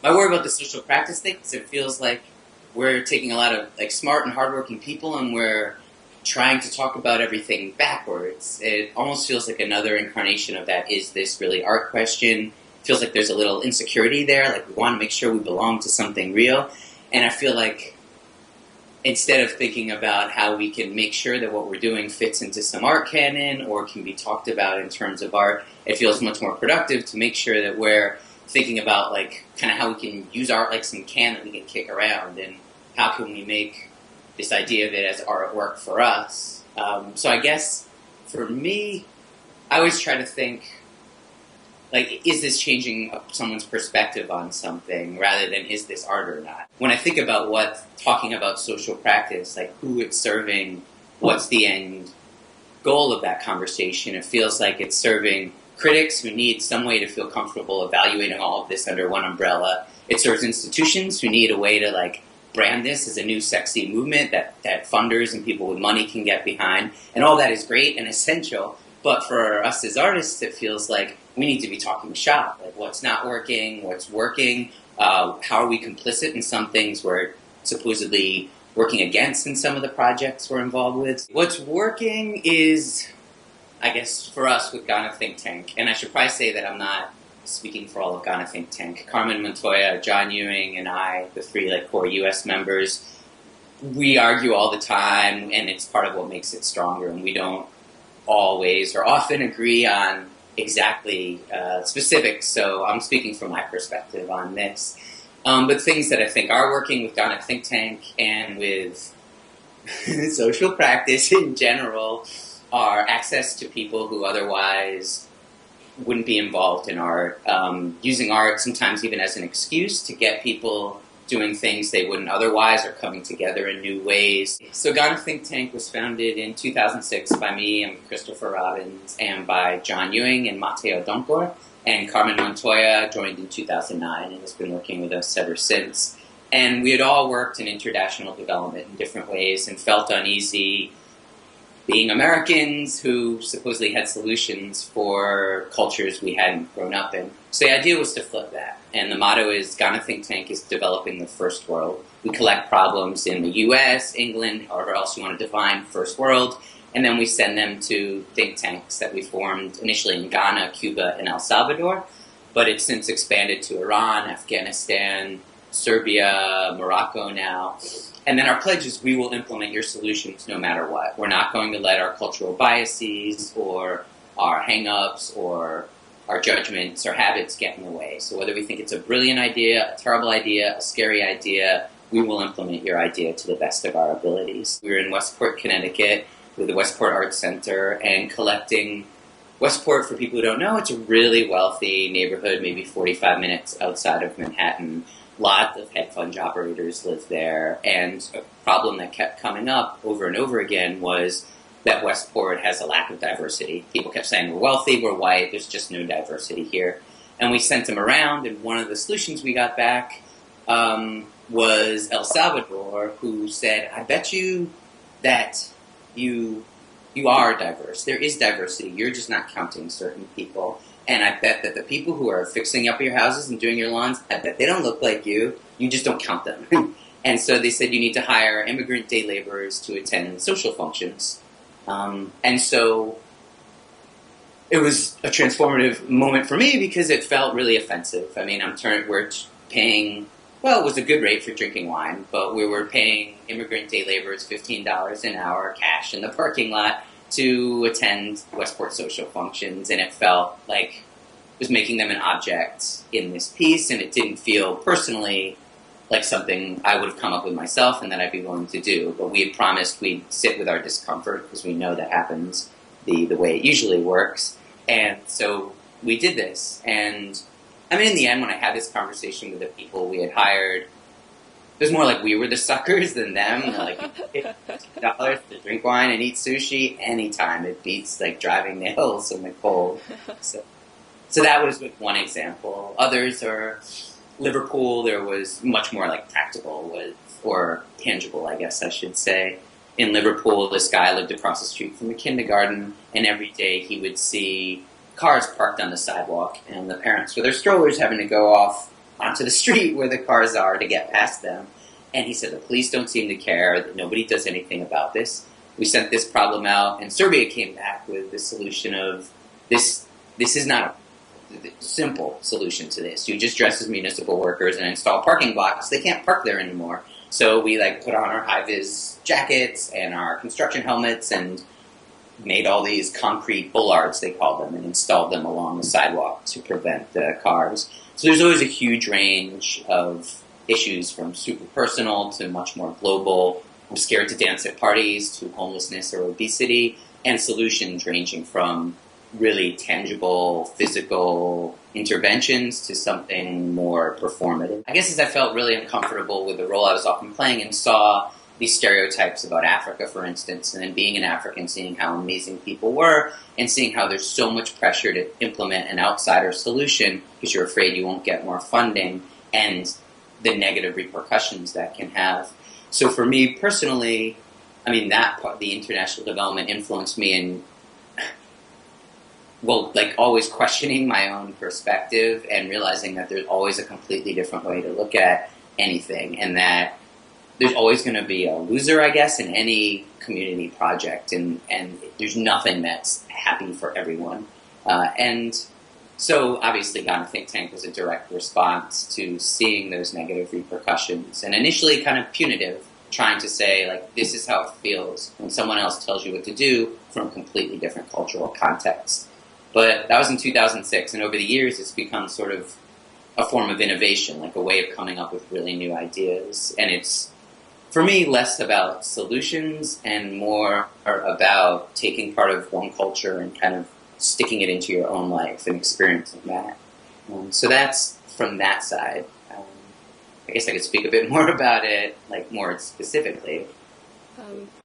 I worry about the social practice thing because it feels like we're taking a lot of like smart and hardworking people and we're trying to talk about everything backwards. It almost feels like another incarnation of that. Is this really art question? It feels like there's a little insecurity there. Like we want to make sure we belong to something real. And I feel like instead of thinking about how we can make sure that what we're doing fits into some art canon or can be talked about in terms of art, it feels much more productive to make sure that we're thinking about like kind of how we can use art like some can that we can kick around, and how can we make this idea of it as artwork for us. So I guess for me, I always try to think, like, is this changing someone's perspective on something rather than is this art or not? When I think about talking about social practice, like who it's serving, what's the end goal of that conversation, it feels like it's serving critics who need some way to feel comfortable evaluating all of this under one umbrella. It serves institutions who need a way to like brand this as a new sexy movement that funders and people with money can get behind. And all that is great and essential. But for us as artists, it feels like we need to be talking shop. Like what's not working, what's working, how are we complicit in some things we're supposedly working against in some of the projects we're involved with. What's working is, I guess, for us with Ghana Think Tank, and I should probably say that I'm not speaking for all of Ghana Think Tank. Carmen Montoya, John Ewing, and I, the three like core U.S. members, we argue all the time, and it's part of what makes it stronger, and we don't always or often agree on exactly specifics, so I'm speaking from my perspective on this. But things that I think are working with Ghana Think Tank and with social practice in general are access to people who otherwise wouldn't be involved in art, using art sometimes even as an excuse to get people doing things they wouldn't otherwise or coming together in new ways. So Ghana Think Tank was founded in 2006 by me and Christopher Robbins and by John Ewing and Mateo Donkor, and Carmen Montoya joined in 2009 and has been working with us ever since. And we had all worked in international development in different ways and felt uneasy being Americans who supposedly had solutions for cultures we hadn't grown up in. So the idea was to flip that. And the motto is Ghana Think Tank is developing the first world. We collect problems in the US, England, however else you want to define first world, and then we send them to think tanks that we formed initially in Ghana, Cuba, and El Salvador. But it's since expanded to Iran, Afghanistan, Serbia, Morocco now. And then our pledge is we will implement your solutions no matter what. We're not going to let our cultural biases or our hang-ups or our judgments or habits get in the way. So whether we think it's a brilliant idea, a terrible idea, a scary idea, we will implement your idea to the best of our abilities. We were in Westport, Connecticut with the Westport Arts Center and collecting. Westport, for people who don't know, it's a really wealthy neighborhood, maybe 45 minutes outside of Manhattan. Lots of hedge fund operators live there, and a problem that kept coming up over and over again was that Westport has a lack of diversity. People kept saying, we're wealthy, we're white, there's just no diversity here. And we sent them around, and one of the solutions we got back was El Salvador, who said, I bet you that you are diverse. There is diversity. You're just not counting certain people. And I bet that the people who are fixing up your houses and doing your lawns, I bet they don't look like you. You just don't count them. And so they said you need to hire immigrant day laborers to attend social functions. And so it was a transformative moment for me because it felt really offensive. I mean, we're paying, well, it was a good rate for drinking wine, but we were paying immigrant day laborers $15 an hour cash in the parking lot to attend Westport social functions, and it felt like it was making them an object in this piece, and it didn't feel personally like something I would have come up with myself and that I'd be willing to do. But we had promised we'd sit with our discomfort because we know that happens the way it usually works. And so we did this. And I mean, in the end, when I had this conversation with the people we had hired, it was more like we were the suckers than them. Like, $50 to drink wine and eat sushi anytime. It beats like driving the hills in the cold. So that was one example. Others are Liverpool. There was much more like practical or tangible, I guess I should say. In Liverpool, this guy lived across the street from the kindergarten, and every day he would see cars parked on the sidewalk and the parents with their strollers having to go off onto the street where the cars are to get past them. And he said the police don't seem to care, that nobody does anything about this. We sent this problem out, and Serbia came back with the solution of this. This is not a simple solution to this. You just dress as municipal workers and install parking blocks. They can't park there anymore. So we put on our high-vis jackets and our construction helmets and made all these concrete bollards, they call them, and installed them along the sidewalk to prevent the cars. So there's always a huge range of issues, from super personal to much more global. I'm scared to dance at parties, to homelessness or obesity, and solutions ranging from really tangible physical interventions to something more performative. I guess as I felt really uncomfortable with the role I was often playing and saw these stereotypes about Africa, for instance, and then being an African, seeing how amazing people were, and seeing how there's so much pressure to implement an outsider solution because you're afraid you won't get more funding, and the negative repercussions that can have. So for me personally, I mean, that part, the international development, influenced me in, well, always questioning my own perspective and realizing that there's always a completely different way to look at anything, and that there's always going to be a loser, I guess, in any community project, and there's nothing that's happy for everyone. And so obviously Ghana Think Tank was a direct response to seeing those negative repercussions, and initially kind of punitive, trying to say, this is how it feels when someone else tells you what to do from a completely different cultural context. But that was in 2006, and over the years it's become sort of a form of innovation, a way of coming up with really new ideas. And it's, for me, less about solutions and more about taking part of one culture and kind of sticking it into your own life and experiencing that. So that's from that side. I guess I could speak a bit more about it, more specifically.